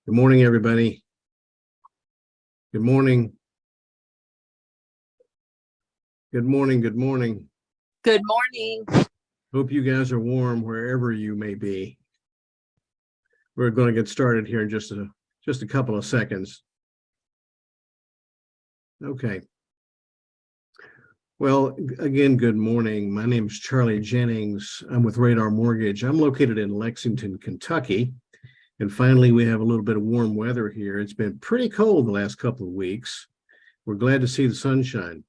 Good morning, everybody. Good morning. Good morning. Good morning. Good morning. Hope you guys are warm wherever you may be. We're going to get started here in just a couple of seconds. Okay. Well, again, good morning. My name is Charlie Jennings. I'm with Radar Mortgage. I'm located in Lexington, Kentucky. And finally, we have a little bit of warm weather here. It's been pretty cold the last couple of weeks. We're glad to see the sunshine.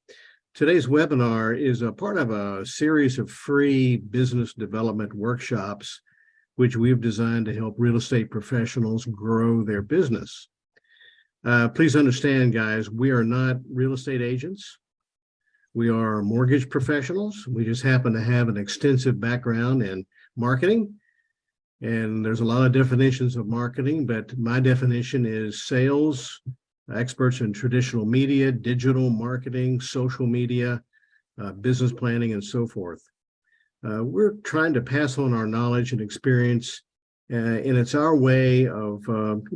Today's webinar is a part of a series of free business development workshops, which we've designed to help real estate professionals grow their business. Please understand, guys, we are not real estate agents. We are mortgage professionals. We just happen to have an extensive background in marketing. And there's a lot of definitions of marketing, but my definition is sales, experts in traditional media, digital marketing, social media, business planning, and so forth. We're trying to pass on our knowledge and experience, and it's our way of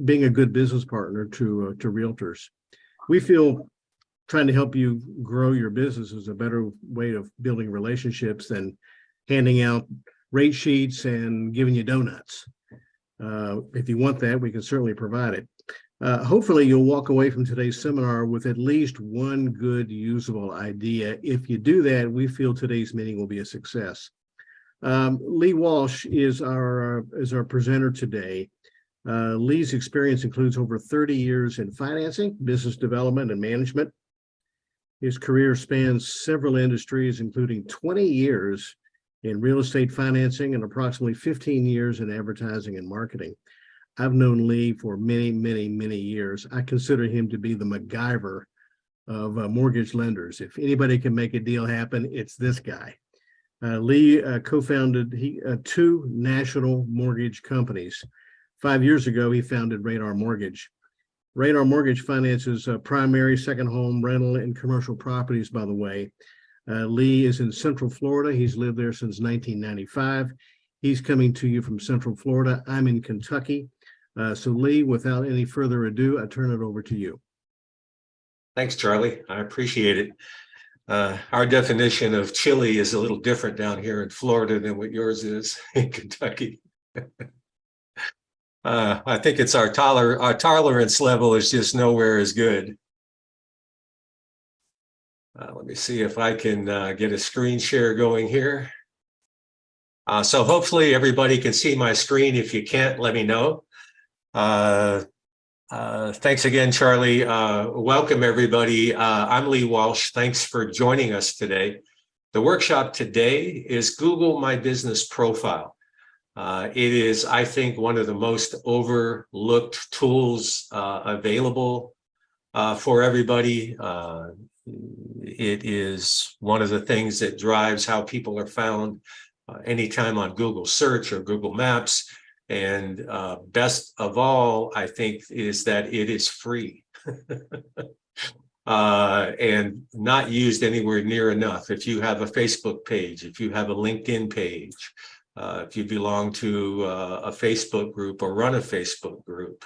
being a good business partner to realtors. We feel trying to help you grow your business is a better way of building relationships than handing out rate sheets and giving you donuts. If you want that, we can certainly provide it. Hopefully you'll walk away from today's seminar with at least one good usable idea. If you do that, we feel today's meeting will be a success. Lee Walsh is our presenter today. Lee's experience includes over 30 years in financing, business development, and management. His career spans several industries, including 20 years in real estate financing and approximately 15 years in advertising and marketing. I've known Lee for many, many, many years. I consider him to be the MacGyver of mortgage lenders. If anybody can make a deal happen, it's this guy. Lee co-founded two national mortgage companies. 5 years ago, he founded Radar Mortgage. Radar Mortgage finances primary, second home, rental, and commercial properties, by the way. Lee is in Central Florida. He's lived there since 1995. He's coming to you from Central Florida. I'm in Kentucky. So Lee, without any further ado, I turn it over to you. Thanks, Charlie. I appreciate it. Our definition of chilly is a little different down here in Florida than what yours is in Kentucky. I think it's our tolerance level is just nowhere as good. Let me see if I can get a screen share going here. So hopefully everybody can see my screen. If you can't, let me know. Thanks again, Charlie. Welcome, everybody. I'm Lee Walsh. Thanks for joining us today. The workshop today is Google My Business Profile. It is, I think, one of the most overlooked tools available for everybody. It is one of the things that drives how people are found anytime on Google search or Google Maps. And best of all, I think, is that it is free and not used anywhere near enough. If you have a Facebook page, if you have a LinkedIn page, if you belong to a Facebook group or run a Facebook group,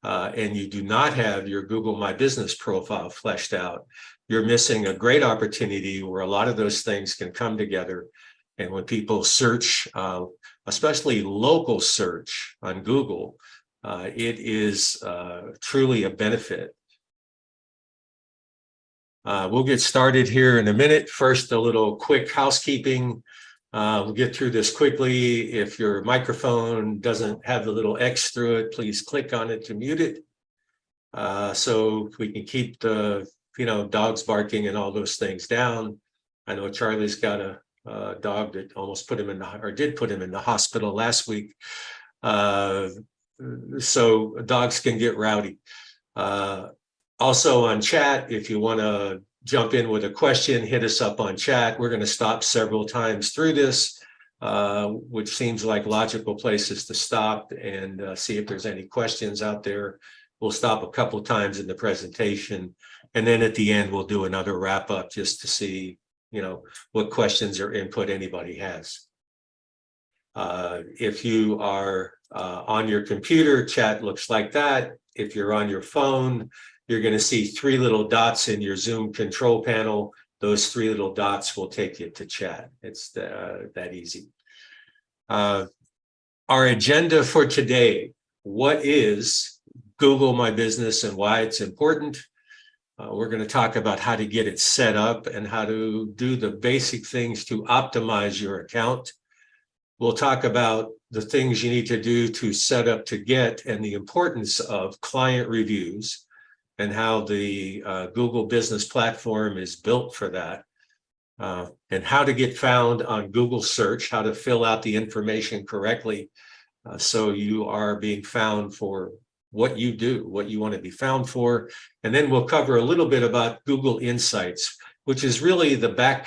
and you do not have your Google My Business Profile fleshed out, you're missing a great opportunity where a lot of those things can come together. And when people search, especially local search on Google, it is truly a benefit. We'll get started here in a minute. First, a little quick housekeeping. We'll get through this quickly. If your microphone doesn't have the little X through it, please click on it to mute it. So we can keep the dogs barking and all those things down. I know Charlie's got a dog that almost put him in did put him in the hospital last week. So dogs can get rowdy. Also on chat, if you want to jump in with a question, hit us up on chat. We're going to stop several times through this, which seems like logical places to stop and see if there's any questions out there. We'll stop a couple times in the presentation. And then at the end, we'll do another wrap up just to see, what questions or input anybody has. If you are on your computer, chat looks like that. If you're on your phone, you're going to see three little dots in your Zoom control panel. Those three little dots will take you to chat. It's that easy. Our agenda for today: what is Google My Business and why it's important? We're going to talk about how to get it set up and how to do the basic things to optimize your account. We'll talk about the things you need to do to set up to get and the importance of client reviews and how the Google Business Platform is built for that, and how to get found on Google search, how to fill out the information correctly so you are being found for what you do, what you want to be found for. And then we'll cover a little bit about Google Insights, which is really the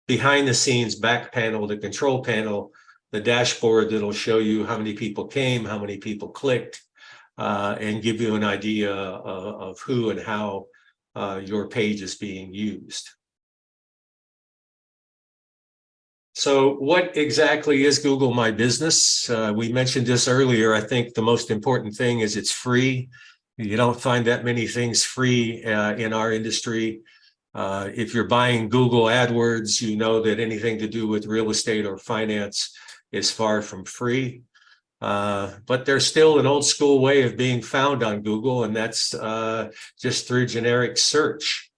behind the scenes back panel, the control panel, the dashboard that'll show you how many people came, how many people clicked, and give you an idea of who and how your page is being used. So what exactly is Google My Business? We mentioned this earlier. I think the most important thing is it's free. You don't find that many things free in our industry. If you're buying Google AdWords, you know that anything to do with real estate or finance is far from free. But there's still an old school way of being found on Google, and that's just through generic search.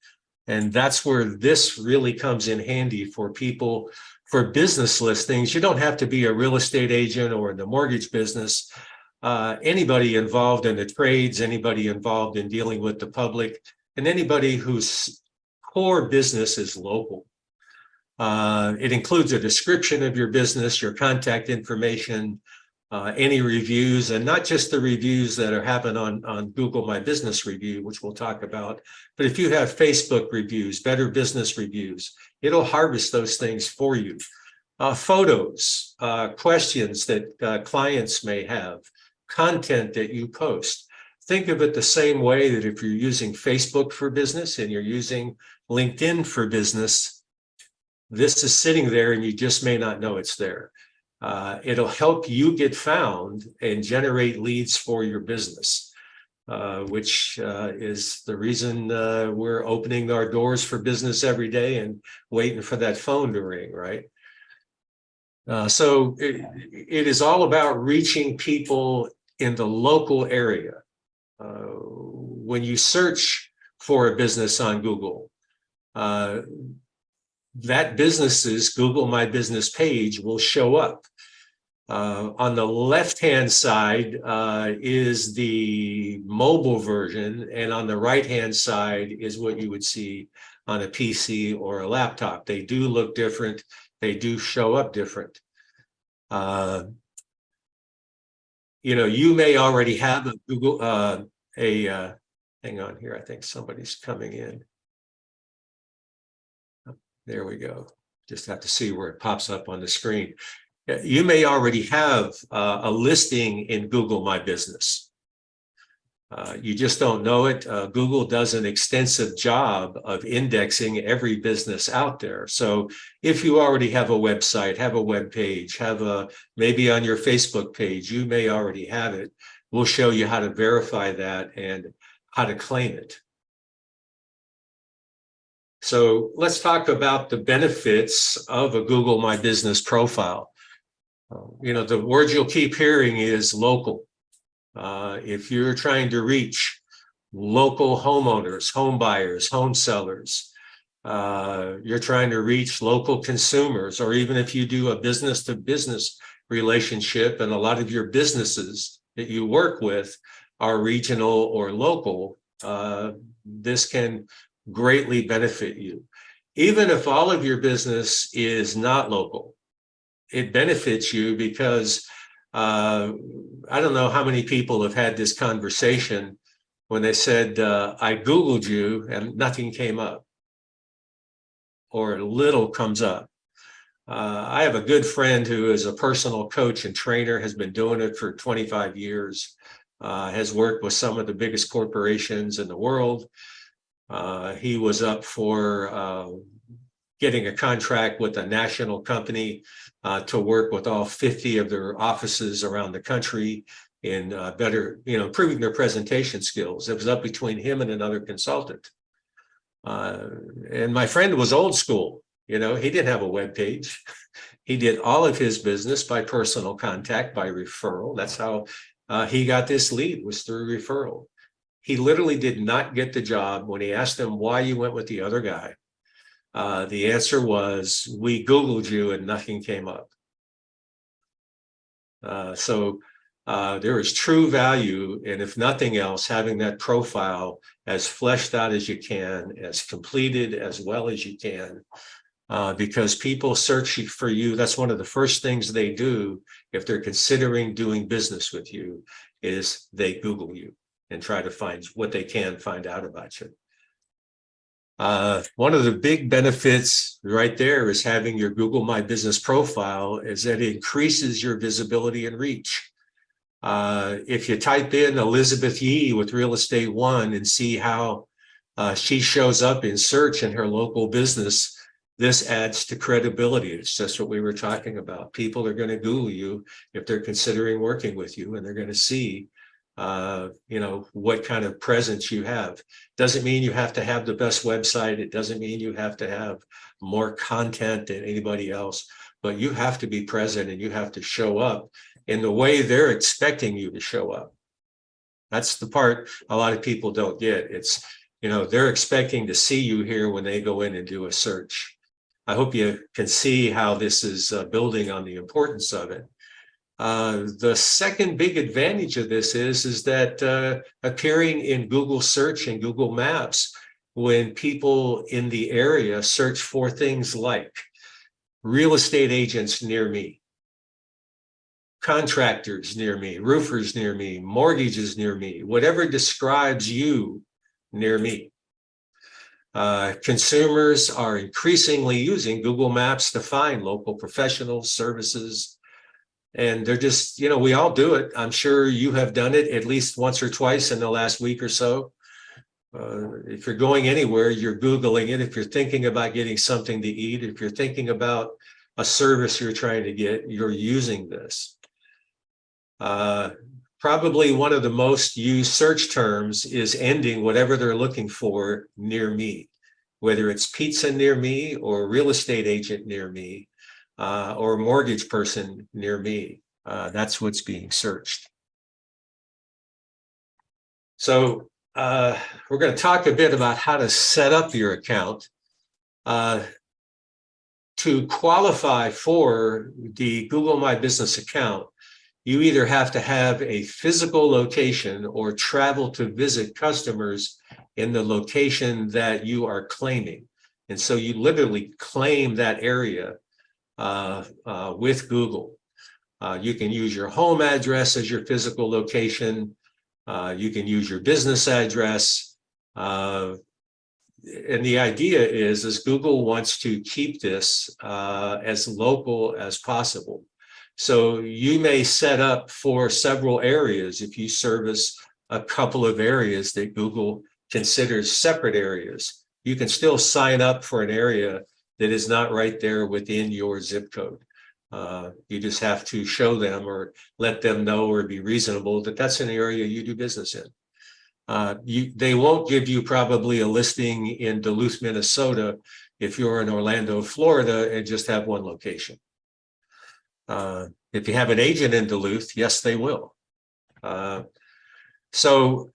And that's where this really comes in handy for people. For business listings, you don't have to be a real estate agent or in the mortgage business. Anybody involved in the trades, anybody involved in dealing with the public, and anybody whose core business is local. It includes a description of your business, your contact information, any reviews, and not just the reviews that are happening on Google My Business Review, which we'll talk about, but if you have Facebook reviews, Better Business reviews, it'll harvest those things for you. Photos, questions that clients may have, content that you post. Think of it the same way that if you're using Facebook for business and you're using LinkedIn for business, this is sitting there and you just may not know it's there. It'll help you get found and generate leads for your business, which is the reason we're opening our doors for business every day and waiting for that phone to ring, right? So it is all about reaching people in the local area. When you search for a business on Google, that business's Google My Business page will show up. On the left-hand side is the mobile version, and on the right-hand side is what you would see on a PC or a laptop. They do look different. They do show up different. You may already have a Google, hang on here, I think somebody's coming in. There we go. Just have to see where it pops up on the screen. You may already have a listing in Google My Business. You just don't know it. Google does an extensive job of indexing every business out there. So if you already have a website, have a web page, maybe on your Facebook page, you may already have it. We'll show you how to verify that and how to claim it. So let's talk about the benefits of a Google My Business profile. The word you'll keep hearing is local. If you're trying to reach local homeowners, home buyers, home sellers, you're trying to reach local consumers, or even if you do a business-to-business relationship and a lot of your businesses that you work with are regional or local, this can greatly benefit you. Even if all of your business is not local, it benefits you because I don't know how many people have had this conversation when they said, I Googled you and nothing came up, or little comes up. I have a good friend who is a personal coach and trainer, has been doing it for 25 years, has worked with some of the biggest corporations in the world. He was up for getting a contract with a national company to work with all 50 of their offices around the country in better, improving their presentation skills. It was up between him and another consultant. And my friend was old school. He didn't have a web page. He did all of his business by personal contact, by referral. That's how he got this lead, was through referral. He literally did not get the job. When he asked him why you went with the other guy, the answer was, we Googled you and nothing came up. So there is true value in, if nothing else, having that profile as fleshed out as you can, as completed as well as you can, because people search for you. That's one of the first things they do if they're considering doing business with you, is they Google you and try to find what they can find out about you. One of the big benefits right there is having your Google My Business profile, is that it increases your visibility and reach. If you type in Elizabeth Yee with Real Estate One and see how she shows up in search in her local business, this adds to credibility. It's just what we were talking about. People are going to Google you if they're considering working with you, and they're going to see what kind of presence you have. Doesn't mean you have to have the best website. It doesn't mean you have to have more content than anybody else, but you have to be present and you have to show up in the way they're expecting you to show up. That's the part a lot of people don't get. It's, they're expecting to see you here when they go in and do a search. I hope you can see how this is building on the importance of it. The second big advantage of this is that appearing in Google search and Google Maps, when people in the area search for things like real estate agents near me, contractors near me, roofers near me, mortgages near me, whatever describes you near me. Consumers are increasingly using Google Maps to find local professionals, services, and they're just, we all do it. I'm sure you have done it at least once or twice in the last week or so. If you're going anywhere, you're Googling it. If you're thinking about getting something to eat, if you're thinking about a service you're trying to get, you're using this. Probably one of the most used search terms is ending whatever they're looking for near me, whether it's pizza near me or real estate agent near me, or mortgage person near me. That's what's being searched. So we're going to talk a bit about how to set up your account. To qualify for the Google My Business account, you either have to have a physical location or travel to visit customers in the location that you are claiming. And so you literally claim that area with Google. You can use your home address as your physical location. You can use your business address. And the idea is Google wants to keep this as local as possible. So you may set up for several areas if you service a couple of areas that Google considers separate areas. You can still sign up for an area that is not right there within your zip code. You just have to show them or let them know or be reasonable that that's an area you do business in. They won't give you probably a listing in Duluth, Minnesota, if you're in Orlando, Florida, and just have one location. If you have an agent in Duluth, yes, they will. So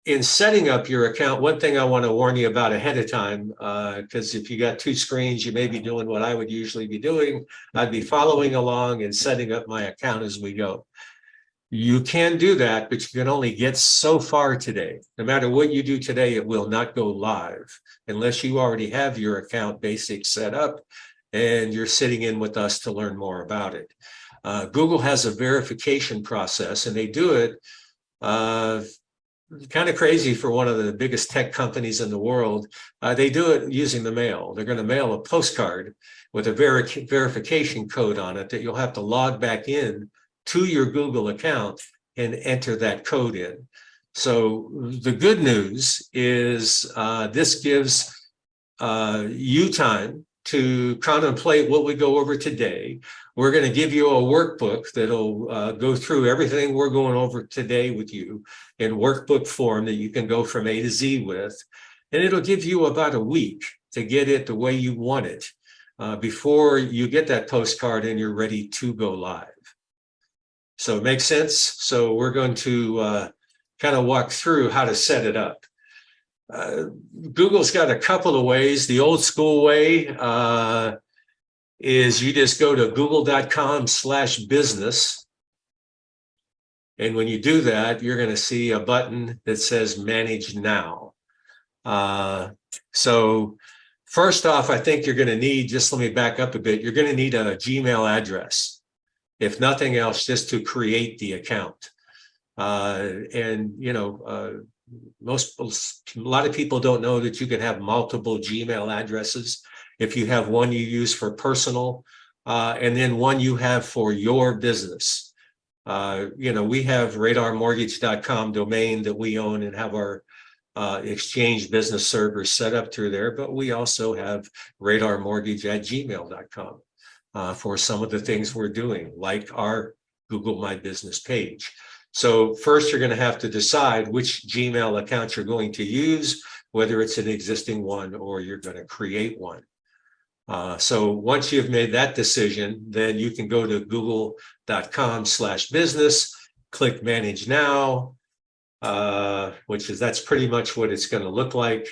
in setting up your account, one thing I want to warn you about ahead of time, because if you got two screens, you may be doing what I would usually be doing. I'd be following along and setting up my account as we go. You can do that, but you can only get so far today. No matter what you do today, it will not go live unless you already have your account basics set up and you're sitting in with us to learn more about it. Google has a verification process, and they do it kind of crazy for one of the biggest tech companies in the world. They do it using the mail. They're going to mail a postcard with a verification code on it that you'll have to log back in to your Google account and enter that code in. So the good news is this gives you time to contemplate what we go over today. We're going to give you a workbook that'll go through everything we're going over today with you in workbook form that you can go from A to Z with. And it'll give you about a week to get it the way you want it before you get that postcard and you're ready to go live. So it makes sense. So we're going to kind of walk through how to set it up. Google's got a couple of ways. The old school way is you just go to google.com/business. And when you do that, you're going to see a button that says Manage Now. So first off, I think you're going to need, just let me back up a bit, you're going to need a Gmail address, if nothing else, just to create the account. And, you know, a lot of people don't know that you can have multiple Gmail addresses. If you have one you use for personal, and then one you have for your business. You know, we have radarmortgage.com domain that we own and have our exchange business servers set up through there, but we also have radarmortgage@gmail.com for some of the things we're doing, like our Google My Business page. So first, you're going to have to decide which Gmail account you're going to use, whether it's an existing one or you're going to create one. So once you've made that decision, then you can go to google.com/business, click Manage Now, that's pretty much what it's going to look like.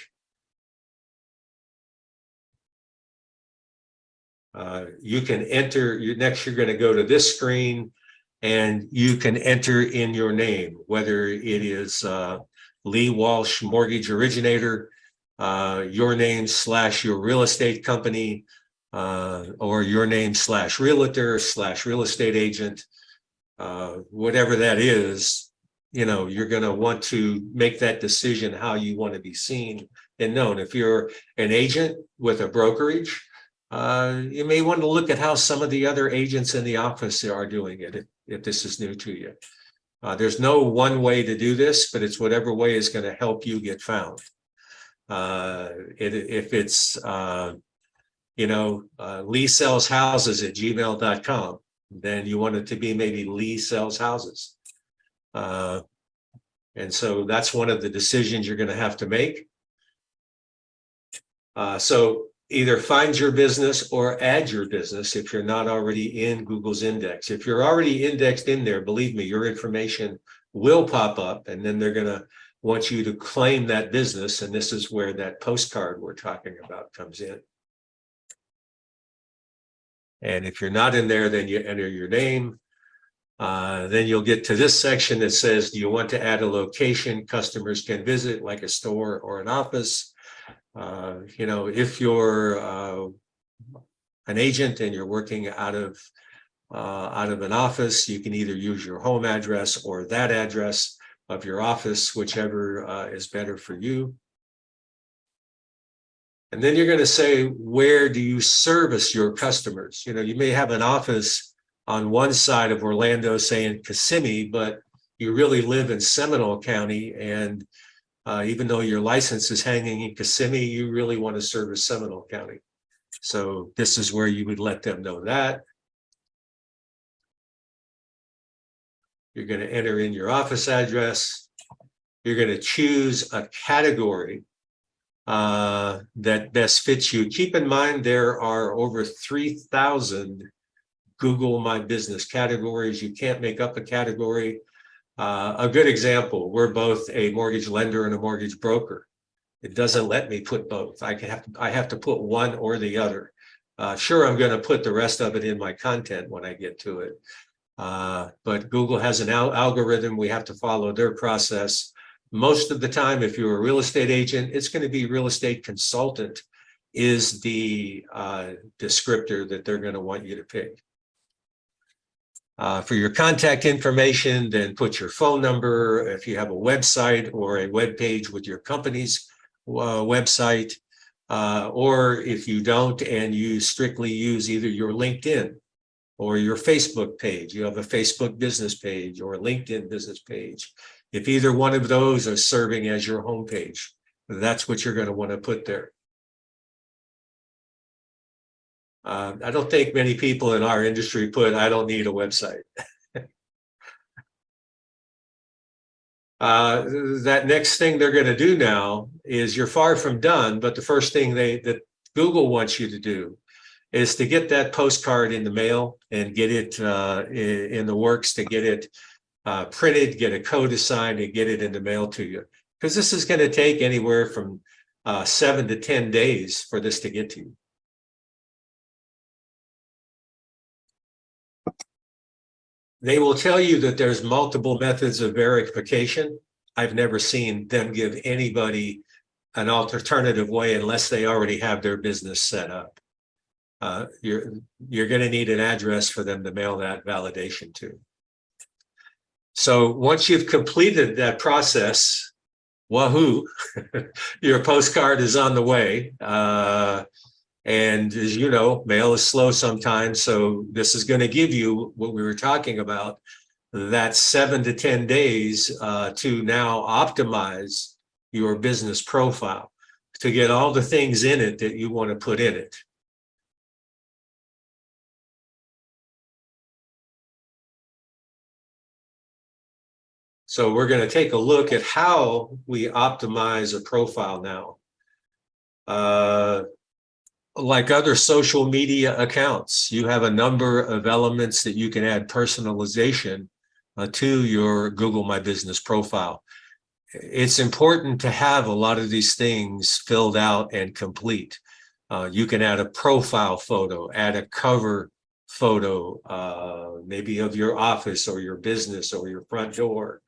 You can enter, next you're going to go to this screen and you can enter in your name, whether it is Lee Walsh, mortgage originator, your name / your real estate company, or your name / realtor / real estate agent, whatever that is. You know, you're going to want to make that decision how you want to be seen and known. If you're an agent with a brokerage, you may want to look at how some of the other agents in the office are doing it if this is new to you. There's no one way to do this, but it's whatever way is going to help you get found. If it's, Lee sells houses at gmail.com, then you want it to be maybe Lee sells houses. And so that's one of the decisions you're going to have to make. So either find your business or add your business if you're not already in Google's index. If you're already indexed in there, believe me, your information will pop up, and then they're going to want you to claim that business. And this is where that postcard we're talking about comes in. And if you're not in there, then you enter your name. Then you'll get to this section that says, do you want to add a location customers can visit, like a store or an office? If you're an agent and you're working out of an office, you can either use your home address or that address of your office, whichever is better for you. And then you're going to say, where do you service your customers? You know, you may have an office on one side of Orlando, say in Kissimmee, but you really live in Seminole County, and even though your license is hanging in Kissimmee, you really want to service Seminole County. So this is where you would let them know that. You're going to enter in your office address. You're going to choose a category that best fits you. Keep in mind, there are over 3,000 Google My Business categories. You can't make up a category. A good example, we're both a mortgage lender and a mortgage broker. It doesn't let me put both. I have to put one or the other. Sure, I'm going to put the rest of it in my content when I get to it. But Google has an algorithm. We have to follow their process. Most of the time, if you're a real estate agent, it's going to be real estate consultant is the descriptor that they're going to want you to pick. For your contact information, then put your phone number. If you have a website or a web page with your company's website, or if you don't and you strictly use either your LinkedIn or your Facebook page, you have a Facebook business page or a LinkedIn business page. If either one of those are serving as your homepage, that's what you're going to want to put there. I don't think many people in our industry put, I don't need a website. That next thing they're going to do now is you're far from done, but the first thing that Google wants you to do is to get that postcard in the mail and get it in the works, to get it printed, get a code assigned, and get it in the mail to you. Because this is going to take anywhere from 7 to 10 days for this to get to you. They will tell you that there's multiple methods of verification. I've never seen them give anybody an alternative way unless they already have their business set up. You're going to need an address for them to mail that validation to. So once you've completed that process, wahoo, your postcard is on the way. And as you know, mail is slow sometimes. So this is going to give you what we were talking about, that 7 to 10 days to now optimize your business profile, to get all the things in it that you want to put in it. So we're going to take a look at how we optimize a profile now. Like other social media accounts, you have a number of elements that you can add personalization to your Google My Business profile. It's important to have a lot of these things filled out and complete. You can add a profile photo, add a cover photo, maybe of your office or your business or your front door.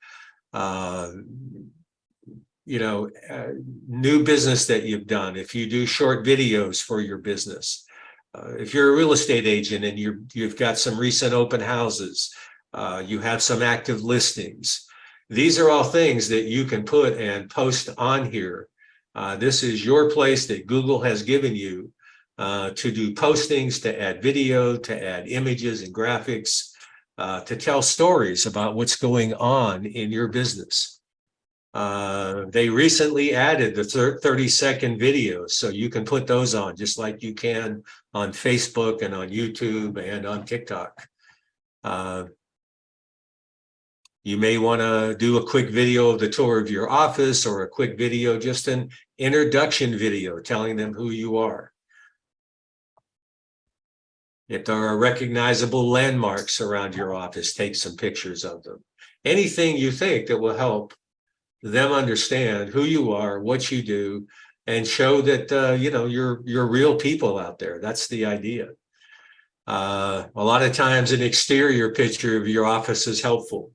New business that you've done. If you do short videos for your business, if you're a real estate agent and you've got some recent open houses, you have some active listings. These are all things that you can put and post on here. This is your place that Google has given you to do postings, to add video, to add images and graphics, to tell stories about what's going on in your business. They recently added the 30-second videos, so you can put those on just like you can on Facebook and on YouTube and on TikTok. You may want to do a quick video of the tour of your office, or a quick video, just an introduction video telling them who you are. If there are recognizable landmarks around your office, take some pictures of them. Anything you think that will help them understand who you are, what you do, and show that you're real people out there. That's the idea. A lot of times an exterior picture of your office is helpful.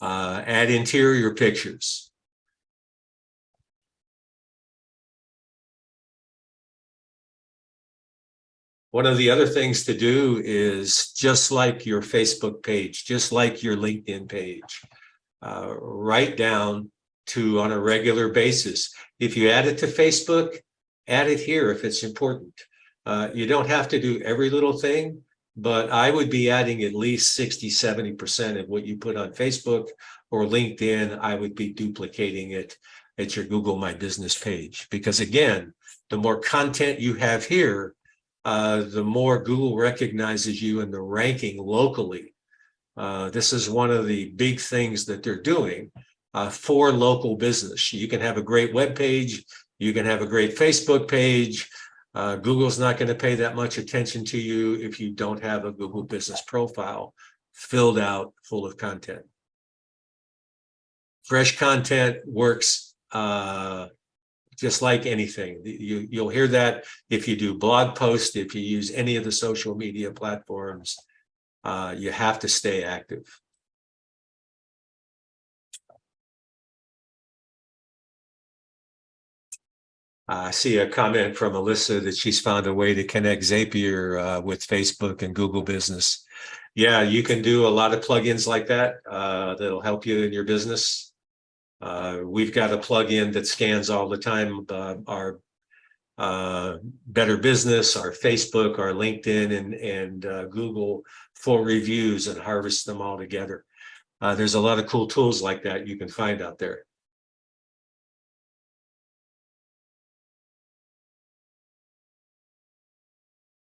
Add interior pictures. One of the other things to do is, just like your Facebook page, just like your LinkedIn page, write down to, on a regular basis. If you add it to Facebook, add it here if it's important. You don't have to do every little thing, but I would be adding at least 60–70% of what you put on Facebook or LinkedIn. I would be duplicating it at your Google My Business page, because again, the more content you have here, the more Google recognizes you in the ranking locally. This is one of the big things that they're doing for local business. You can have a great web page, you can have a great Facebook page. Google's not going to pay that much attention to you if you don't have a Google business profile filled out full of content. Fresh content works just like anything. You'll hear that if you do blog posts, if you use any of the social media platforms, you have to stay active. I see a comment from Alyssa that she's found a way to connect Zapier with Facebook and Google Business. Yeah, you can do a lot of plugins like that that'll help you in your business. We've got a plugin that scans all the time our Better Business, our Facebook, our LinkedIn, and Google for reviews, and harvests them all together. There's a lot of cool tools like that you can find out there.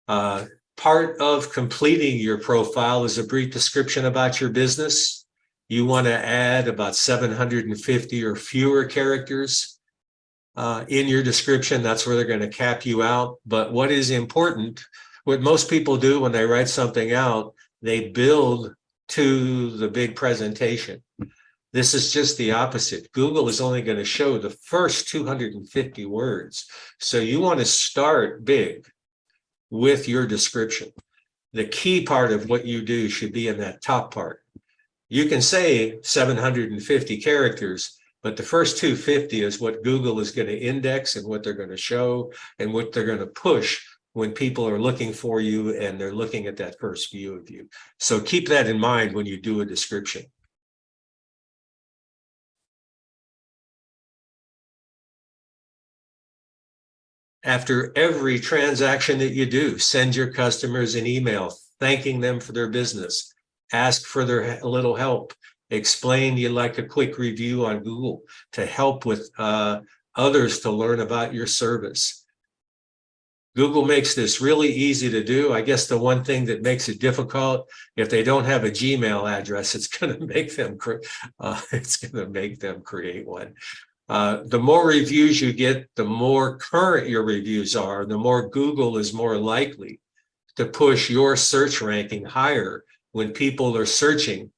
Part of completing your profile is a brief description about your business. You want to add about 750 or fewer characters in your description. That's where they're going to cap you out. But what is important, what most people do when they write something out, they build to the big presentation. This is just the opposite. Google is only going to show the first 250 words. So you want to start big with your description. The key part of what you do should be in that top part. You can say 750 characters, but the first 250 is what Google is going to index and what they're going to show and what they're going to push when people are looking for you and they're looking at that first view of you. So keep that in mind when you do a description. After every transaction that you do, send your customers an email thanking them for their business. Ask for their little help. Explain you'd like a quick review on Google to help with others to learn about your service. Google makes this really easy to do. I guess the one thing that makes it difficult, if they don't have a Gmail address, it's going to make them create one. The more reviews you get, the more current your reviews are, the more Google is more likely to push your search ranking higher when people are searching,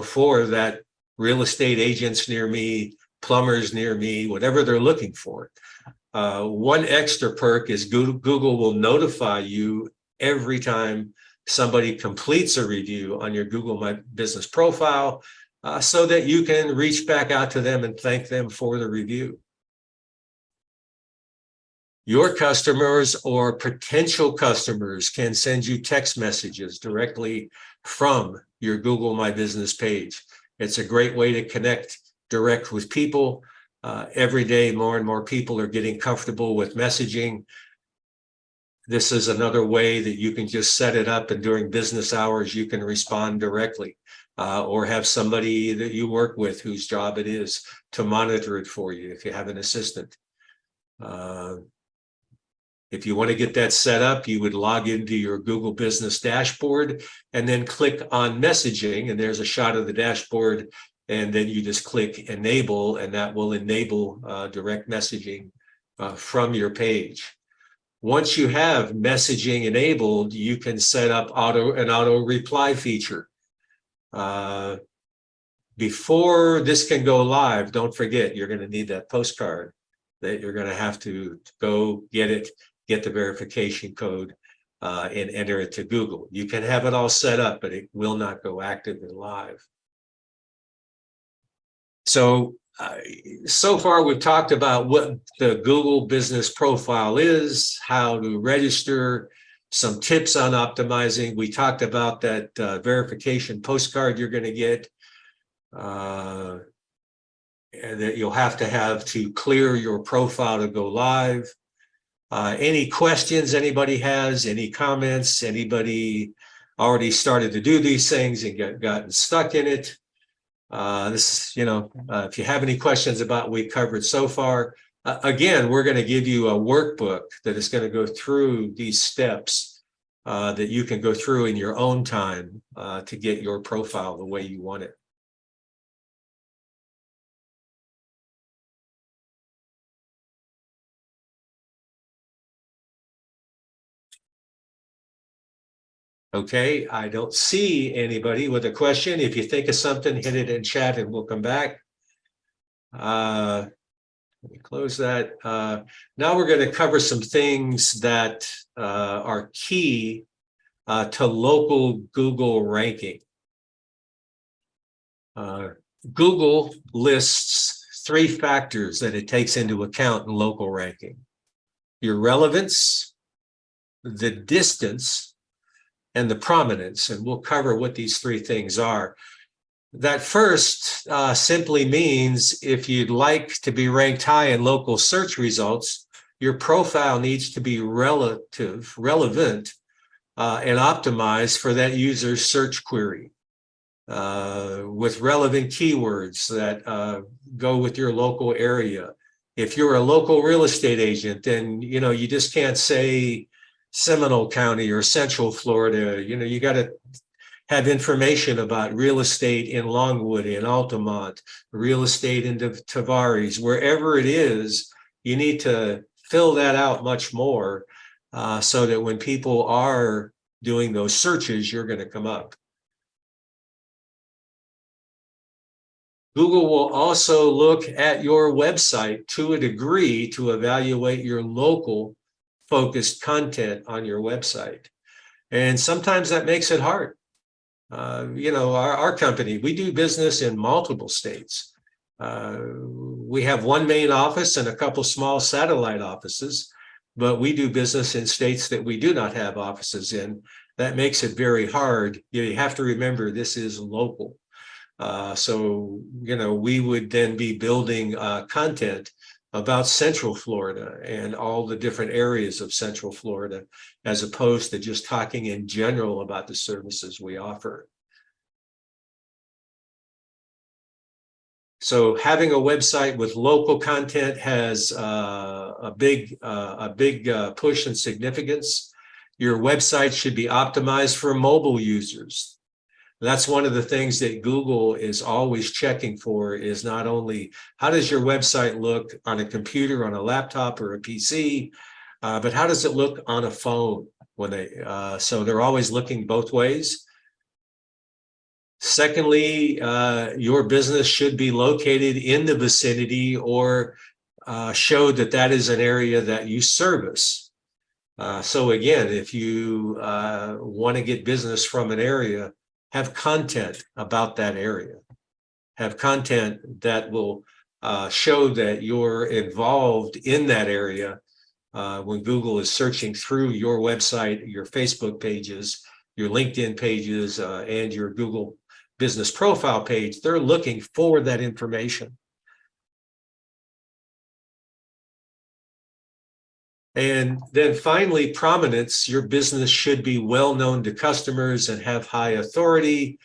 for that real estate agents near me, plumbers near me, whatever they're looking for. One extra perk is Google will notify you every time somebody completes a review on your Google My Business profile, so that you can reach back out to them and thank them for the review. Your customers or potential customers can send you text messages directly from your Google My Business page. It's a great way to connect direct with people. Every day, more and more people are getting comfortable with messaging. This is another way that you can just set it up, and during business hours, you can respond directly. Or have somebody that you work with whose job it is to monitor it for you if you have an assistant. If you want to get that set up, you would log into your Google Business dashboard and then click on messaging, and there's a shot of the dashboard, and then you just click enable, and that will enable direct messaging from your page. Once you have messaging enabled, you can set up an auto reply feature. Before this can go live, don't forget, you're going to need that postcard that you're going to have to go get it, get the verification code, and enter it to Google. You can have it all set up, but it will not go active and live. So far we've talked about what the Google Business Profile is, how to register, some tips on optimizing. We talked about that verification postcard you're going to get, and that you'll have to clear your profile to go live. Any questions anybody has, any comments, anybody already started to do these things and gotten stuck in it? If you have any questions about what we covered so far, again, we're going to give you a workbook that is going to go through these steps that you can go through in your own time to get your profile the way you want it. Okay, I don't see anybody with a question. If you think of something, hit it in chat and we'll come back. Let me close that. Now we're going to cover some things that are key to local Google ranking. Google lists 3 factors that it takes into account in local ranking: your relevance, the distance, and the prominence. And we'll cover what these 3 things are. That first simply means if you'd like to be ranked high in local search results, your profile needs to be relevant, and optimized for that user's search query with relevant keywords that go with your local area. If you're a local real estate agent, then you just can't say Seminole County or Central Florida. You got to have information about real estate in Longwood, in Altamont, real estate in Tavares, wherever it is. You need to fill that out much more so that when people are doing those searches, you're going to come up. Google will also look at your website to a degree to evaluate your local focused content on your website. And sometimes that makes it hard. Our company, we do business in multiple states. We have one main office and a couple small satellite offices, but we do business in states that we do not have offices in. That makes it very hard. You have to remember this is local. So we would then be building content about Central Florida and all the different areas of Central Florida, as opposed to just talking in general about the services we offer. So having a website with local content has a big push and significance. Your website should be optimized for mobile users. That's one of the things that Google is always checking for, is not only how does your website look on a computer, on a laptop or a PC, but how does it look on a phone so they're always looking both ways. Secondly, your business should be located in the vicinity or show that that is an area that you service. So again, if you want to get business from an area, have content about that area. Have content that will show that you're involved in that area. When Google is searching through your website, your Facebook pages, your LinkedIn pages, and your Google business profile page, they're looking for that information. And then finally, prominence. Your business should be well known to customers and have high authority.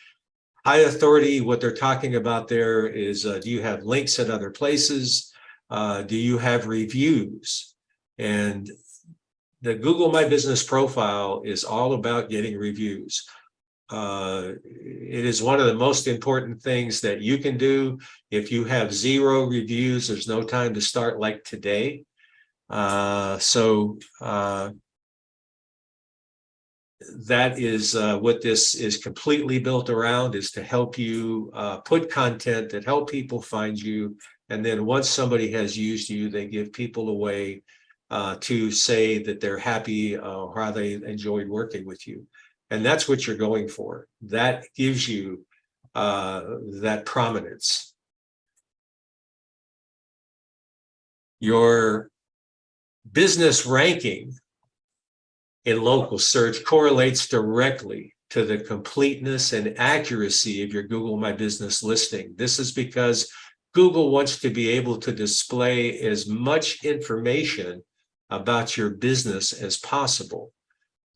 High authority, what they're talking about there is, do you have links at other places? Do you have reviews? And the Google My Business profile is all about getting reviews. It is one of the most important things that you can do. If you have 0 reviews, there's no time to start like today. That is what this is completely built around, is to help you put content that help people find you. And then once somebody has used you, they give people a way to say that they're happy or how they enjoyed working with you. And that's what you're going for. That gives you that prominence. Your business ranking in local search correlates directly to the completeness and accuracy of your Google My Business listing. This is because Google wants to be able to display as much information about your business as possible.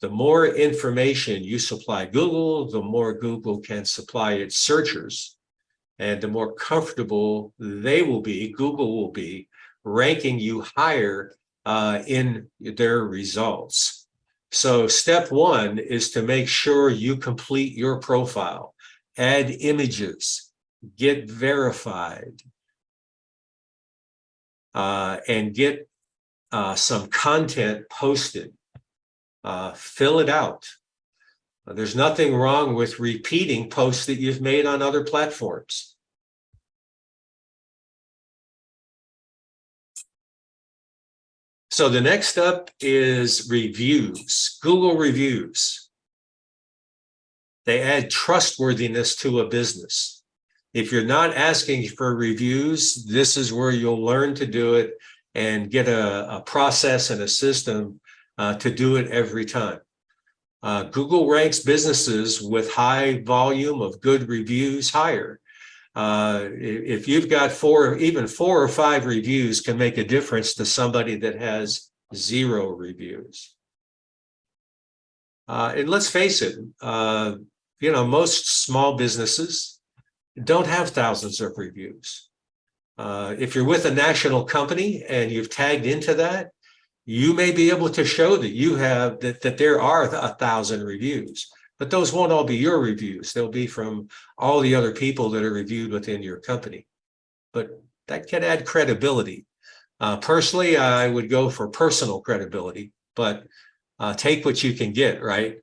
The more information you supply Google, the more Google can supply its searchers, and the more comfortable they will be, Google will be, ranking you higher in their results. So step 1 is to make sure you complete your profile, add images, get verified, and get some content posted. Fill it out. There's nothing wrong with repeating posts that you've made on other platforms. So the next step is reviews, Google reviews. They add trustworthiness to a business. If you're not asking for reviews, this is where you'll learn to do it and get a process and a system to do it every time. Google ranks businesses with high volume of good reviews higher. If you've got even 4 or 5 reviews can make a difference to somebody that has 0 reviews. And let's face it, most small businesses don't have thousands of reviews. If you're with a national company and you've tagged into that, You may be able to show that you have that there are 1,000 reviews, but those won't all be your reviews. They'll be from all the other people that are reviewed within your company. But that can add credibility. Personally, I would go for personal credibility, but take what you can get, right?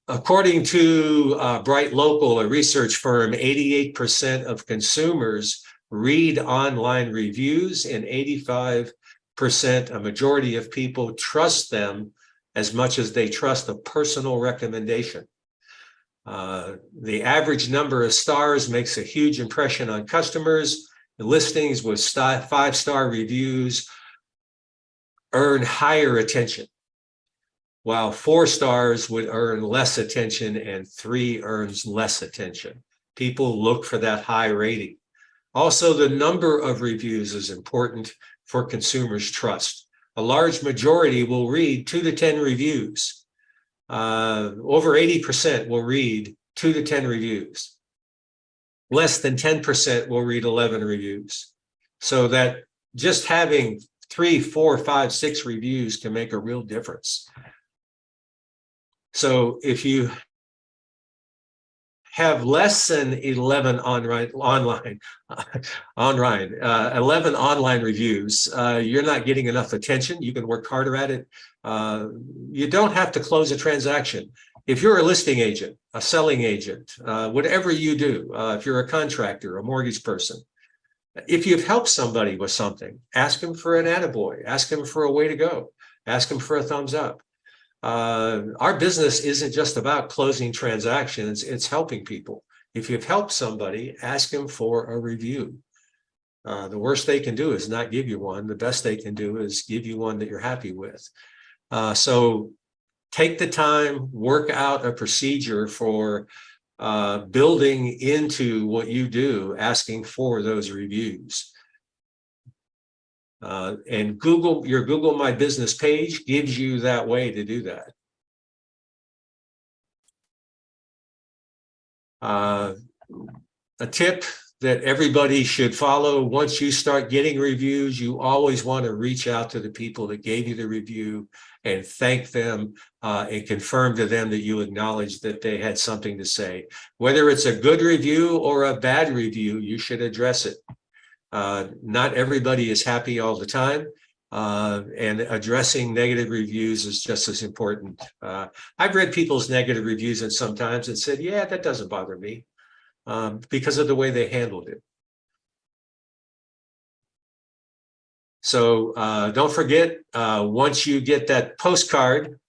According to Bright Local, a research firm, 88% of consumers read online reviews, and 85%, a majority of people, trust them as much as they trust a personal recommendation. The average number of stars makes a huge impression on customers. The listings with 5-star reviews earn higher attention, while 4 stars would earn less attention and 3 earns less attention. People look for that high rating. Also, the number of reviews is important for consumers' trust. A large majority will read 2 to 10 reviews. Over 80% will read 2 to 10 reviews. Less than 10% will read 11 reviews. So that just having 3, 4, 5, 6 reviews can make a real difference. So if you have less than 11 11 online reviews, you're not getting enough attention. You can work harder at it. You don't have to close a transaction. If you're a listing agent, a selling agent, whatever you do, if you're a contractor, a mortgage person, if you've helped somebody with something, ask them for an attaboy, ask them for a way to go, ask them for a thumbs up. Our business isn't just about closing transactions, it's helping people. If you've helped somebody, ask them for a review. The worst they can do is not give you one. The best they can do is give you one that you're happy with. So take the time, work out a procedure for building into what you do, asking for those reviews. And your Google My Business page gives you that way to do that. A tip that everybody should follow: once you start getting reviews, you always want to reach out to the people that gave you the review and thank them and confirm to them that you acknowledge that they had something to say. Whether it's a good review or a bad review, you should address it. Not everybody is happy all the time, and addressing negative reviews is just as important. I've read people's negative reviews and sometimes and said, yeah, that doesn't bother me, because of the way they handled it. So don't forget, once you get that postcard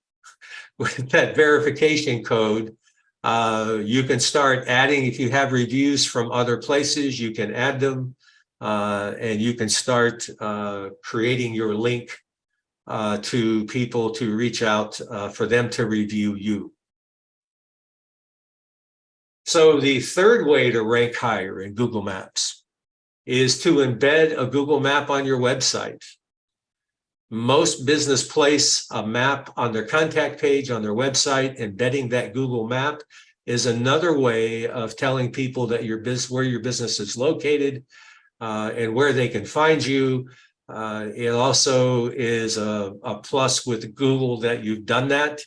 with that verification code, you can start adding. If you have reviews from other places, you can add them. And you can start creating your link to people to reach out for them to review you. So the third way to rank higher in Google Maps is to embed a Google map on your website. Most business place a map on their contact page on their website. Embedding that Google map is another way of telling people that where your business is located, and where they can find you. It also is a plus with Google that you've done that.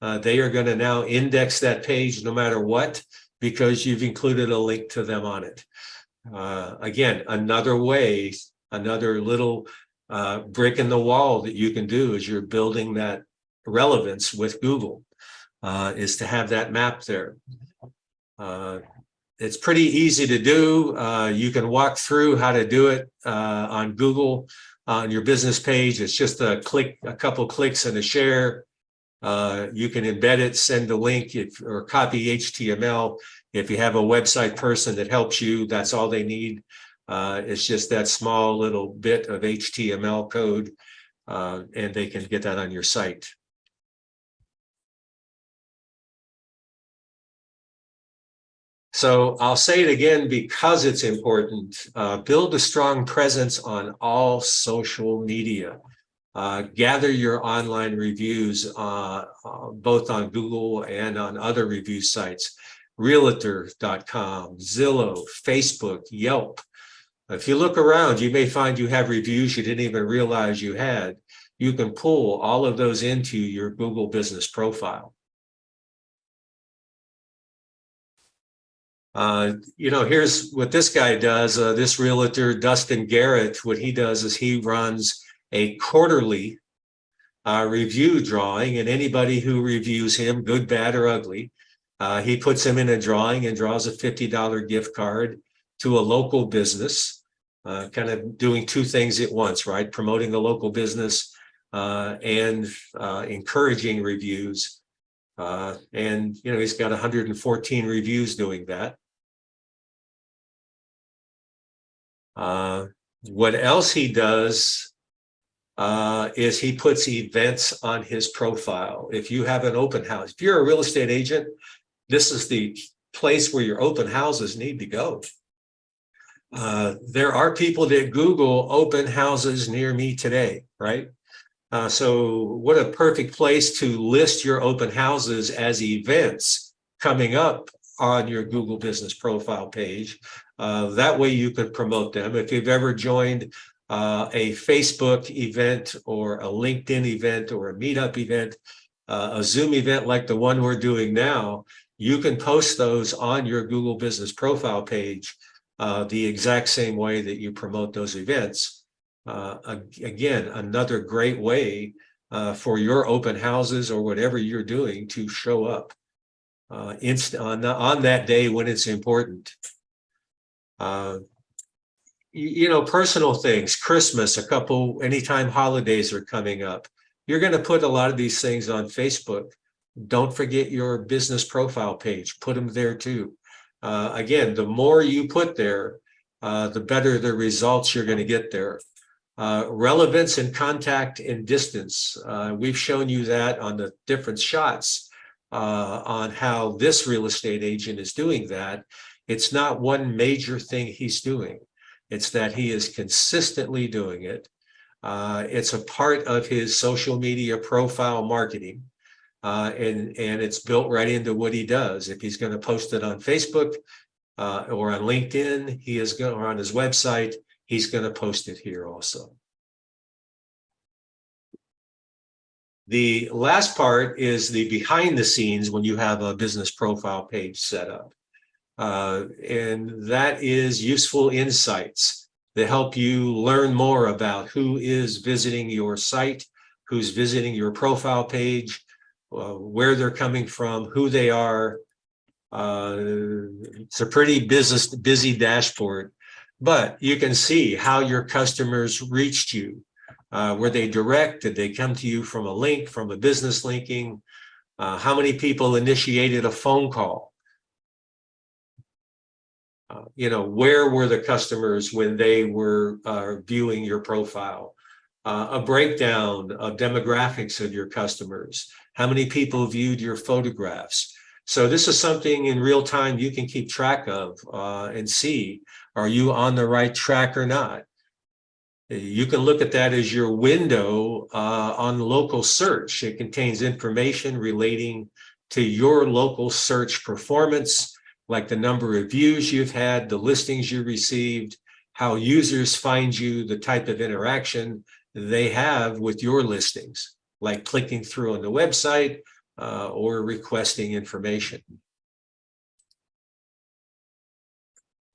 They are going to now index that page no matter what, because you've included a link to them on it. Again, another way, another little brick in the wall that you can do as you're building that relevance with Google, is to have that map there. It's pretty easy to do. You can walk through how to do it on Google on your business page. It's just a couple clicks and a share. You can embed it, send a link, or copy HTML. If you have a website person that helps you, that's all they need. It's just that small little bit of HTML code, and they can get that on your site. So I'll say it again because it's important. Build a strong presence on all social media. Gather your online reviews both on Google and on other review sites. Realtor.com, Zillow, Facebook, Yelp. If you look around, you may find you have reviews you didn't even realize you had. You can pull all of those into your Google Business Profile. Here's what this guy does. This realtor, Dustin Garrett, what he does is he runs a quarterly review drawing, and anybody who reviews him, good, bad, or ugly, he puts them in a drawing and draws a $50 gift card to a local business, kind of doing two things at once, right? Promoting a local business and encouraging reviews. And he's got 114 reviews doing that. What else he does is he puts events on his profile. If you have an open house, if you're a real estate agent, this is the place where your open houses need to go. There are people that Google open houses near me today, right? So what a perfect place to list your open houses as events coming up on your Google Business Profile page. That way you can promote them. If you've ever joined a Facebook event or a LinkedIn event or a meetup event, a Zoom event like the one we're doing now, you can post those on your Google Business Profile page the exact same way that you promote those events. Again, another great way for your open houses or whatever you're doing to show up on that day when it's important. Personal things, Christmas, anytime holidays are coming up, you're going to put a lot of these things on Facebook. Don't forget your business profile page, put them there too. Again, the more you put there, the better the results you're going to get there. Relevance and contact and distance. We've shown you that on the different shots on how this real estate agent is doing that. It's not one major thing he's doing. It's that he is consistently doing it. It's a part of his social media profile marketing, and it's built right into what he does. If he's going to post it on Facebook or on LinkedIn, or on his website, he's going to post it here also. The last part is the behind the scenes when you have a business profile page set up. And that is useful insights that help you learn more about who is visiting your site, who's visiting your profile page, where they're coming from, who they are. It's a pretty busy dashboard, but you can see how your customers reached you. Were they direct? Did they come to you from a link, from a business linking? How many people initiated a phone call? Where were the customers when they were viewing your profile? A breakdown of demographics of your customers. How many people viewed your photographs? So this is something in real time you can keep track of and see, are you on the right track or not? You can look at that as your window on local search. It contains information relating to your local search performance, like the number of views you've had, the listings you received, how users find you, the type of interaction they have with your listings, like clicking through on the website or requesting information.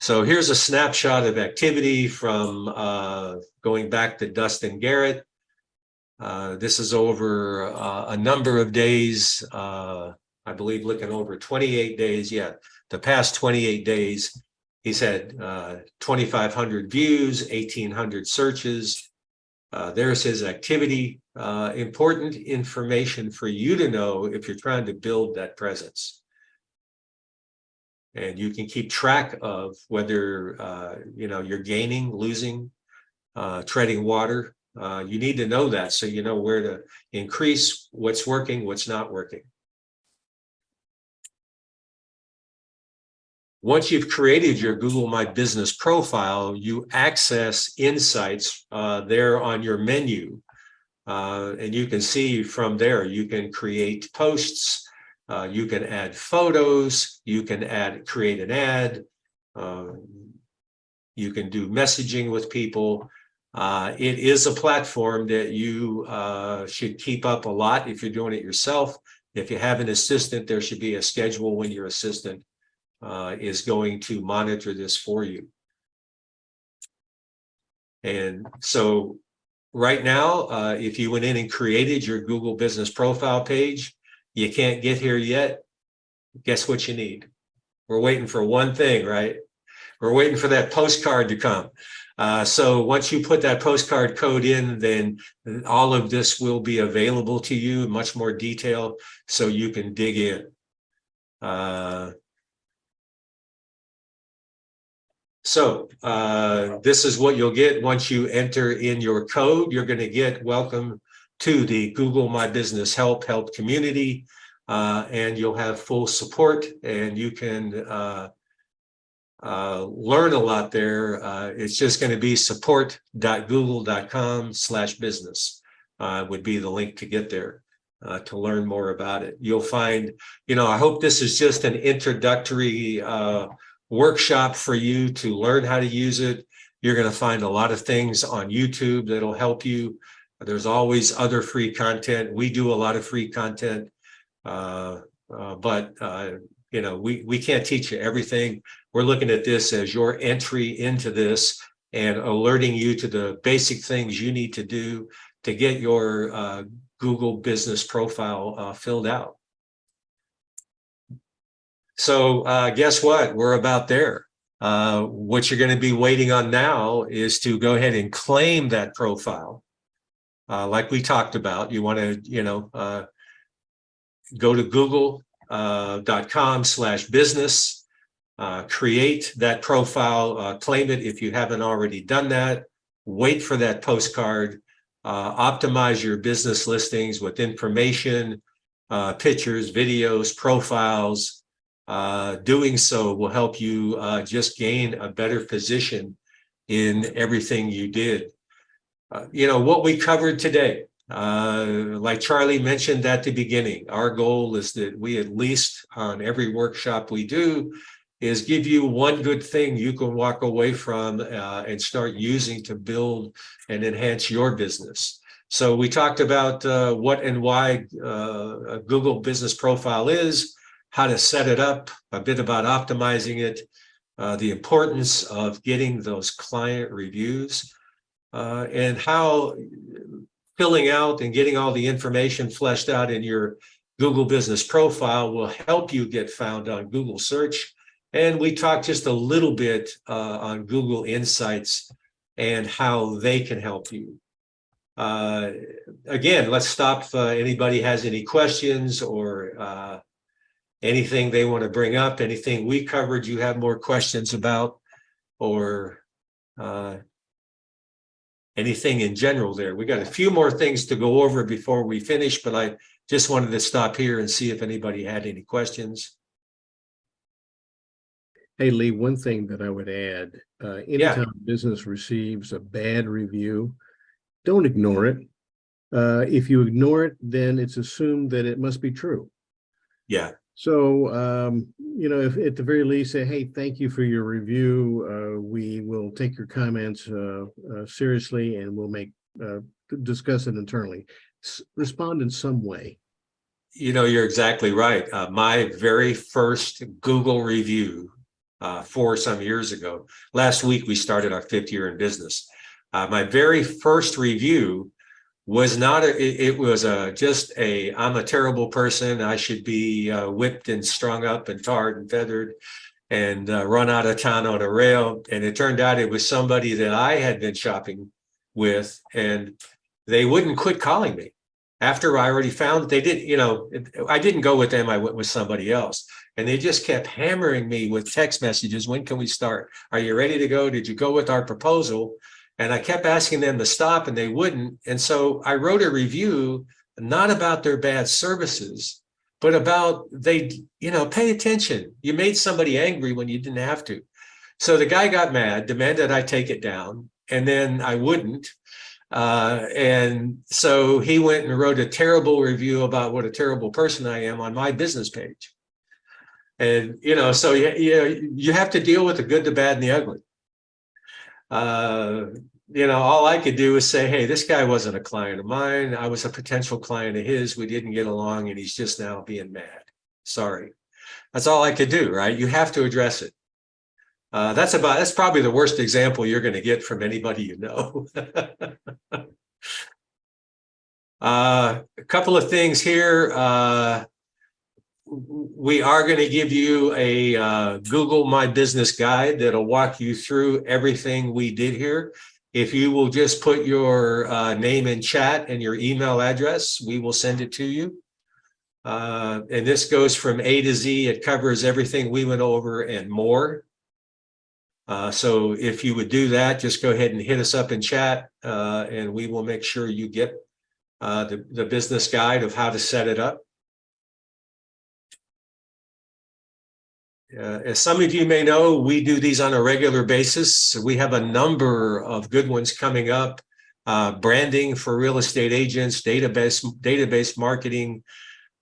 So here's a snapshot of activity from going back to Dustin Garrett. This is over a number of days, I believe looking over 28 days. Yeah, the past 28 days, he's had 2,500 views, 1,800 searches. There's his activity. Important information for you to know if you're trying to build that presence. And you can keep track of whether you're gaining, losing, treading water. You need to know that so you know where to increase, what's working, what's not working. Once you've created your Google My Business profile, you access insights there on your menu. And you can see from there, you can create posts, you can add photos, you can create an ad. You can do messaging with people. It is a platform that you should keep up a lot if you're doing it yourself. If you have an assistant, there should be a schedule when your assistant is going to monitor this for you. And so right now, if you went in and created your Google Business Profile page, you can't get here yet. Guess what you need? We're waiting for one thing, right? We're waiting for that postcard to come. So once you put that postcard code in, then all of this will be available to you in much more detail so you can dig in. This is what you'll get once you enter in your code. You're going to get welcome to the Google My Business Help community, and you'll have full support, and you can learn a lot there. It's just going to be support.google.com/business would be the link to get there to learn more about it. You'll find, I hope this is just an introductory workshop for you to learn how to use it. You're going to find a lot of things on YouTube that'll help you. There's always other free content. We do a lot of free content, but we can't teach you everything. We're looking at this as your entry into this and alerting you to the basic things you need to do to get your Google Business Profile filled out. So guess what? We're about there. What you're going to be waiting on now is to go ahead and claim that profile. Like we talked about, you want to, go to google.com/business, create that profile, claim it if you haven't already done that, wait for that postcard, optimize your business listings with information, pictures, videos, profiles. Doing so will help you just gain a better position in everything you did. What we covered today, like Charlie mentioned at the beginning, our goal is that we at least on every workshop we do is give you one good thing you can walk away from and start using to build and enhance your business. So we talked about what and why a Google Business Profile is, how to set it up, a bit about optimizing it, the importance of getting those client reviews, and how filling out and getting all the information fleshed out in your Google Business Profile will help you get found on Google search. And we talked just a little bit on Google Insights and how they can help you. Again, let's stop if anybody has any questions or anything they want to bring up, anything we covered you have more questions about, or anything in general there. We got a few more things to go over before we finish, but I just wanted to stop here and see if anybody had any questions. Hey, Lee, one thing that I would add, anytime a business receives a bad review, don't ignore it. If you ignore it, then it's assumed that it must be true. Yeah. So, if at the very least say, hey, thank you for your review. We will take your comments seriously and we'll discuss it internally. Respond in some way. You're exactly right. My very first Google review 4 some years ago, last week we started our 5th year in business. My very first review was not it was just I'm a terrible person. I should be whipped and strung up and tarred and feathered and run out of town on a rail. And it turned out it was somebody that I had been shopping with, and they wouldn't quit calling me after I already found they did. I didn't go with them. I went with somebody else, and they just kept hammering me with text messages. When can we start? Are you ready to go? Did you go with our proposal? And I kept asking them to stop and they wouldn't. And so I wrote a review, not about their bad services, but about pay attention. You made somebody angry when you didn't have to. So the guy got mad, demanded I take it down, and then I wouldn't. And so he went and wrote a terrible review about what a terrible person I am on my business page. And, so you have to deal with the good, the bad, and the ugly. All I could do is say, hey, this guy wasn't a client of mine. I was a potential client of his. We didn't get along and he's just now being mad. Sorry. That's all I could do, right? You have to address it. That's probably the worst example you're going to get from anybody you know. A couple of things here. We are going to give you a Google My Business guide that'll walk you through everything we did here. If you will just put your name in chat and your email address, we will send it to you. And this goes from A to Z. It covers everything we went over and more. So if you would do that, just go ahead and hit us up in chat, and we will make sure you get the business guide of how to set it up. As some of you may know, we do these on a regular basis. We have a number of good ones coming up. Branding for real estate agents, database marketing,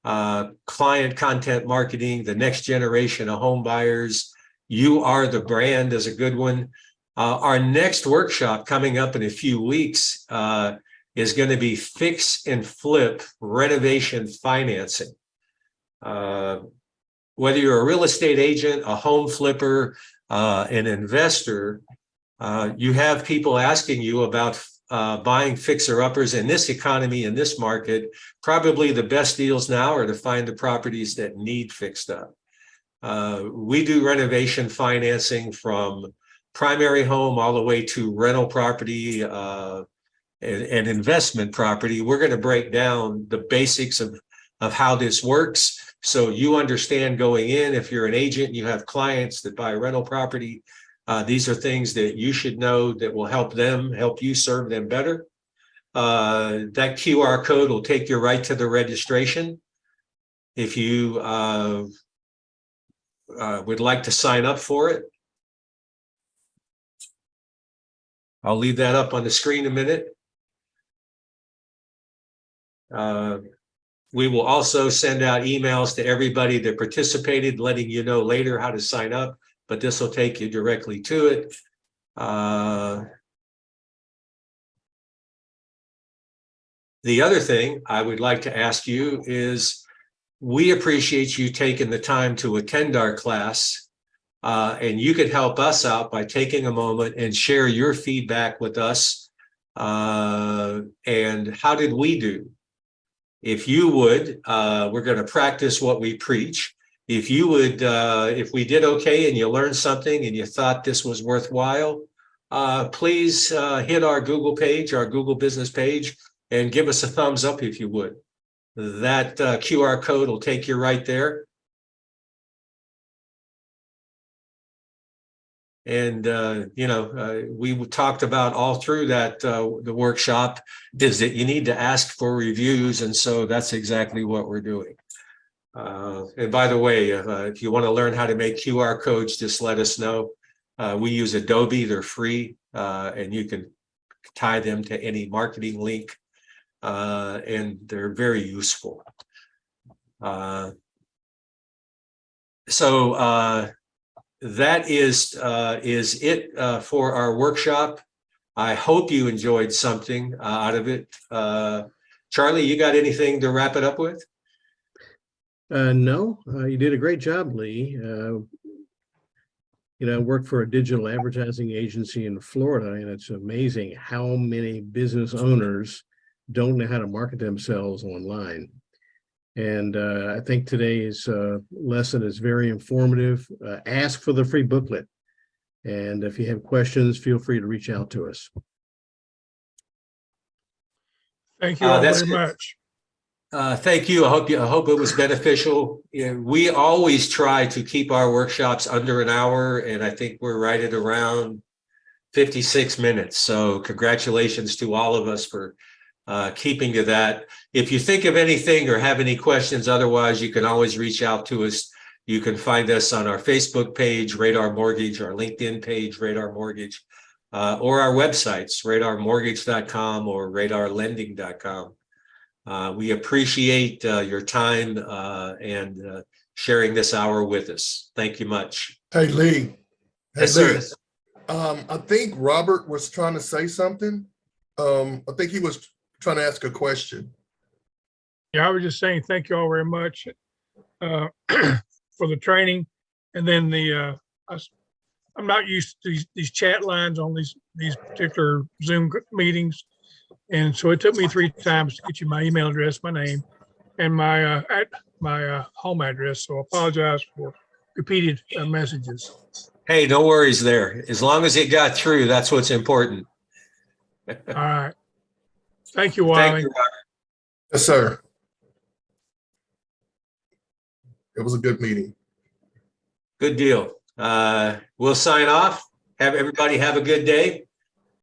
client content marketing, the next generation of home buyers. You Are the Brand is a good one. Our next workshop coming up in a few weeks is going to be fix and flip renovation financing. Whether you're a real estate agent, a home flipper, an investor, you have people asking you about buying fixer-uppers in this economy, in this market. Probably the best deals now are to find the properties that need fixed up. We do renovation financing from primary home all the way to rental property and investment property. We're going to break down the basics of how this works, so you understand going in. If you're an agent and you have clients that buy rental property, these are things that you should know that will help you serve them better. That QR code will take you right to the registration. If you would like to sign up for it, I'll leave that up on the screen a minute. We will also send out emails to everybody that participated, letting you know later how to sign up, but this will take you directly to it. The other thing I would like to ask you is, we appreciate you taking the time to attend our class, and you could help us out by taking a moment and share your feedback with us. And how did we do? If you would, we're going to practice what we preach. If you would, if we did okay and you learned something and you thought this was worthwhile, please hit our Google page, our Google business page, and give us a thumbs up if you would. That QR code will take you right there. And, we talked about all through that, the workshop, is that you need to ask for reviews. And so that's exactly what we're doing. And by the way, if you want to learn how to make QR codes, just let us know. We use Adobe, they're free, and you can tie them to any marketing link, and they're very useful. That is it for our workshop. I hope you enjoyed something out of it. Charlie, you got anything to wrap it up with? No, you did a great job, Lee. I work for a digital advertising agency in Florida, and it's amazing how many business owners don't know how to market themselves online. And I think today's lesson is very informative. Ask for the free booklet. And if you have questions, feel free to reach out to us. Thank you all very much. Thank you. I hope it was beneficial. We always try to keep our workshops under an hour, and I think we're right at around 56 minutes. So congratulations to all of us for keeping to that. If you think of anything or have any questions, otherwise, you can always reach out to us. You can find us on our Facebook page, Radar Mortgage, our LinkedIn page, Radar Mortgage, or our websites, radarmortgage.com or radarlending.com. We appreciate your time and sharing this hour with us. Thank you much. Hey, Lee. Yes, sir. I think Robert was trying to say something. I think he was trying to ask a question. Yeah, I was just saying, thank you all very much uh, for the training. And then I'm not used to these chat lines on these particular Zoom meetings. And so it took me 3 times to get you my email address, my name, and my home address. So I apologize for repeated messages. Hey, no worries there. As long as it got through, that's what's important. All right. Thank you, Thank Wiley. you, Robert. Yes, sir. It was a good meeting. Good deal. We'll sign off. Have everybody have a good day.